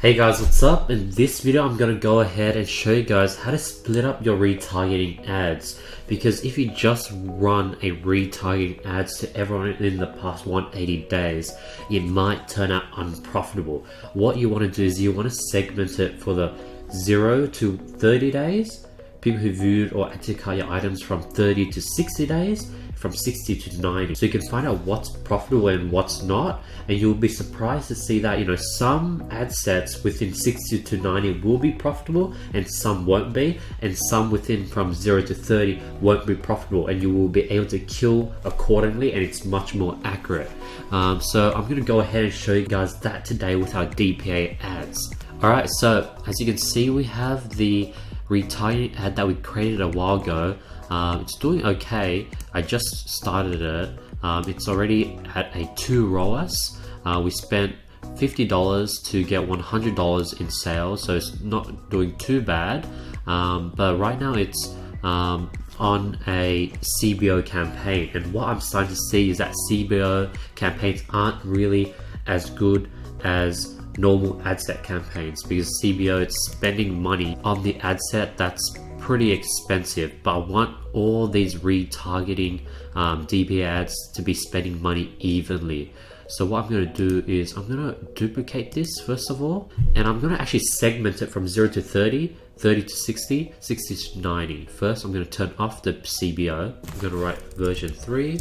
Hey guys, what's up? In this video I'm gonna go ahead and show you guys how to split up your retargeting ads, because if you just run a retargeting ads to everyone in the past 180 days, it might turn out unprofitable. What you want to do is you want to segment it for the 0 to 30 days, people who viewed or added to cart your items from 30 to 60 days, from 60 to 90, so you can find out what's profitable and what's not. And you'll be surprised to see that some ad sets within 60 to 90 will be profitable and some won't be, and some within from 0 to 30 won't be profitable, and you will be able to kill accordingly and it's much more accurate. So I'm going to go ahead and show you guys that today with our DPA ads. Alright, so as you can see, we have the retargeting ad that we created a while ago. It's doing okay. I just started it. It's already at a 2 ROAS. We spent $50 to get $100 in sales, so it's not doing too bad. But right now it's on a CBO campaign, and what I'm starting to see is that CBO campaigns aren't really as good as normal ad set campaigns, because CBO, it's spending money on the ad set that's pretty expensive, but I want all these retargeting DP ads to be spending money evenly. So what I'm going to do is I'm going to duplicate this first of all, and I'm going to actually segment it from 0 to 30, 30 to 60, 60 to 90. First I'm going to turn off the CBO. I'm going to write version 3,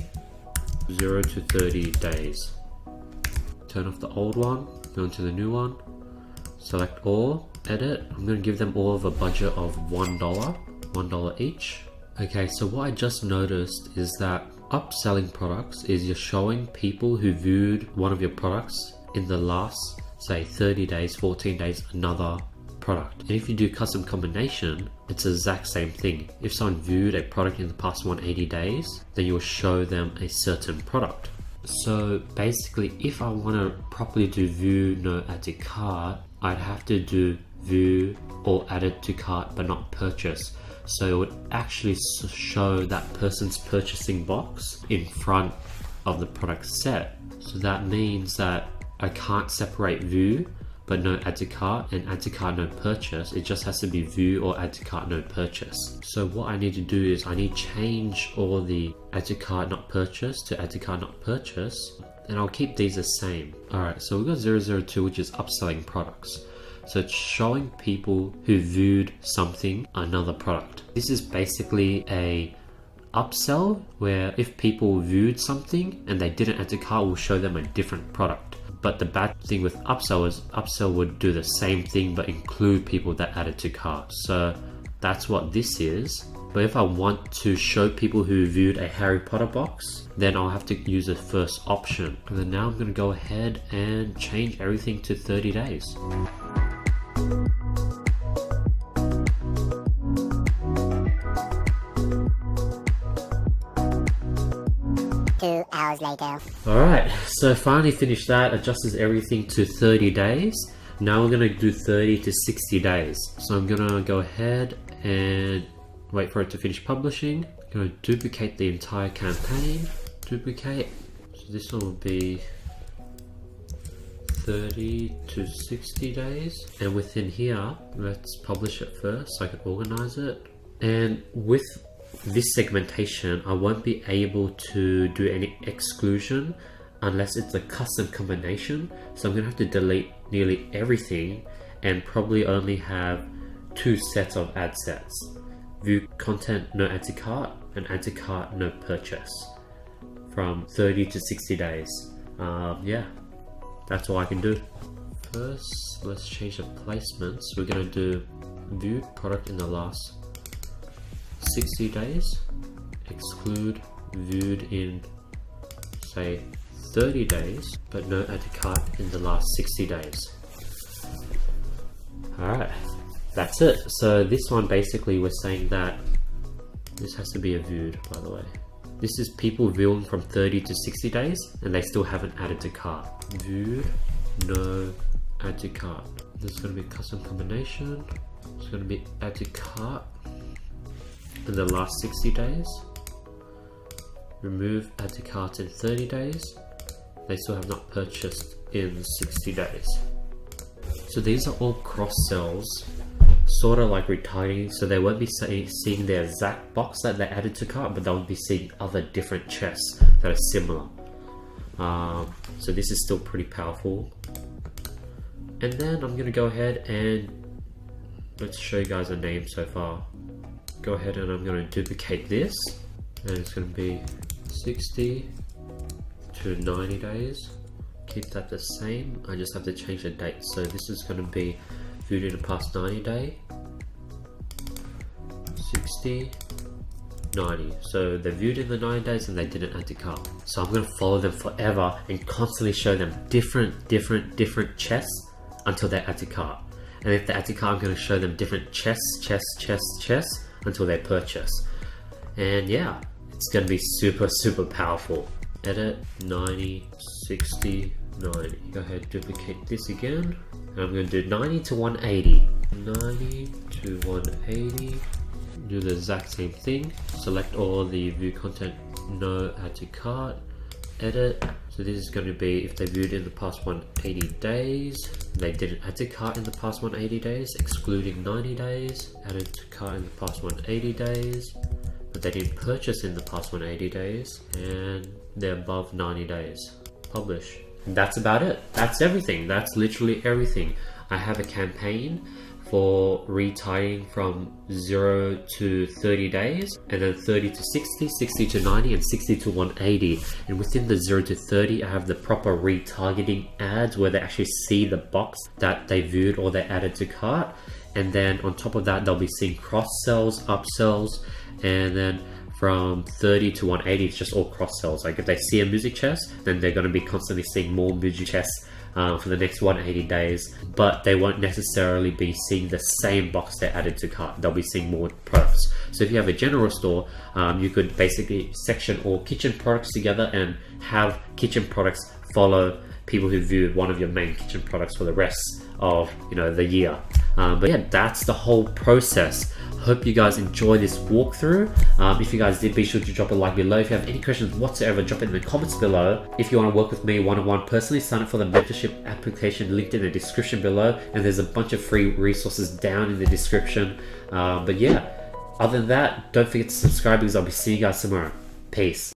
0 to 30 days. Turn off the old one, go into the new one, select all, edit. I'm going to give them all of a budget of $1 each. Okay, so what I just noticed is that upselling products is you're showing people who viewed one of your products in the last, say, 30 days, 14 days, another product. And if you do custom combination, it's the exact same thing. If someone viewed a product in the past 180 days, then you'll show them a certain product. So basically, if I want to properly do view, no add to cart, I'd have to do view or added to cart but not purchase. So it would actually show that person's purchasing box in front of the product set. So that means that I can't separate view but no add to cart and add to cart no purchase. It just has to be view or add to cart no purchase. So what I need to do is I need to change all the add to cart not purchase to add to cart not purchase, and I'll keep these the same. Alright, so we've got 002, which is upselling products. So it's showing people who viewed something, another product. This is basically a upsell where if people viewed something and they didn't add to cart, we'll show them a different product. But the bad thing with upsell is upsell would do the same thing but include people that added to cart. So that's what this is. But if I want to show people who viewed a Harry Potter box, then I'll have to use the first option. And then now I'm going to go ahead and change everything to 30 days. 2 hours later. Alright, so finally finished that, adjusted everything to 30 days. Now we're going to do 30 to 60 days. So I'm going to go ahead and wait for it to finish publishing. I'm going to duplicate the entire campaign. Duplicate. So this one will be 30 to 60 days. And within here, let's publish it first so I can organize it. And with this segmentation, I won't be able to do any exclusion unless it's a custom combination. So I'm going to have to delete nearly everything and probably only have 2 sets of ad sets. View content no add to cart and add to cart no purchase from 30 to 60 days. Yeah, that's all I can do. First, let's change the placements. We're going to do viewed product in the last 60 days, exclude viewed in, say, 30 days, but no add to cart in the last 60 days. Alright, that's it. So this one basically we're saying that this has to be a viewed, by the way. This is people viewing from 30 to 60 days and they still haven't added to cart. Viewed, no add to cart. This is going to be custom combination. It's going to be add to cart in the last 60 days. Remove add to cart in 30 days. They still have not purchased in 60 days. So these are all cross sells, sort of like retargeting, so they won't be seeing their exact box that they added to cart, but they'll be seeing other different chests that are similar. So this is still pretty powerful. And then I'm going to go ahead and let's show you guys a name so far. Go ahead and I'm going to duplicate this, and it's going to be 60 to 90 days. Keep that the same. I just have to change the date. So this is going to be viewed in the past 90 day. 60, 90. So they viewed in the 90 days and they didn't add to cart. So I'm going to follow them forever and constantly show them different chests until they add to cart. And if they add to cart, I'm going to show them different chests until they purchase. And yeah, it's going to be super powerful. Edit 90, 60, 90. Go ahead, duplicate this again. And I'm going to do 90 to 180. 90 to 180. Do the exact same thing. Select all the view content, no add to cart. Edit. So this is going to be if they viewed in the past 180 days. They didn't add to cart in the past 180 days, excluding 90 days. Added to cart in the past 180 days. But they didn't purchase in the past 180 days, and they're above 90 days. Publish. And that's about it. That's everything. That's literally everything. I have a campaign for retargeting from 0 to 30 days, and then 30 to 60, 60 to 90, and 60 to 180. And within the 0 to 30, I have the proper retargeting ads where they actually see the box that they viewed or they added to cart. And then on top of that, they'll be seeing cross sells, upsells, and then from 30 to 180, it's just all cross sells. Like if they see a music chest, then they're going to be constantly seeing more music chests for the next 180 days, but they won't necessarily be seeing the same box they added to cart. They'll be seeing more products. So if you have a general store, you could basically section all kitchen products together and have kitchen products follow people who viewed one of your main kitchen products for the rest of the year. But yeah, that's the whole process. Hope you guys enjoy this walkthrough. If you guys did, be sure to drop a like below. If you have any questions whatsoever, drop it in the comments below. If you want to work with me one-on-one personally, sign up for the mentorship application linked in the description below, and there's a bunch of free resources down in the description. But yeah, other than that, don't forget to subscribe because I'll be seeing you guys tomorrow. Peace.